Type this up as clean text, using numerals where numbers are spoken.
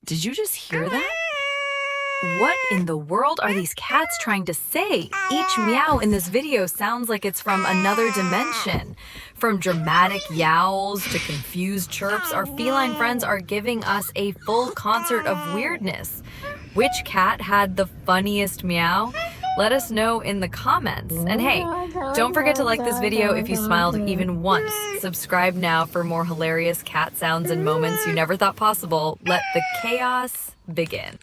Did you just hear that? What in the world are these cats trying to say? Each meow in this video sounds like it's from another dimension. From dramatic yowls to confused chirps, our feline friends are giving us a full concert of weirdness. Which cat had the funniest meow? Let us know in the comments. And hey, don't forget to like this video if you smiled even once. Subscribe now for more hilarious cat sounds and moments you never thought possible. Let the chaos begin.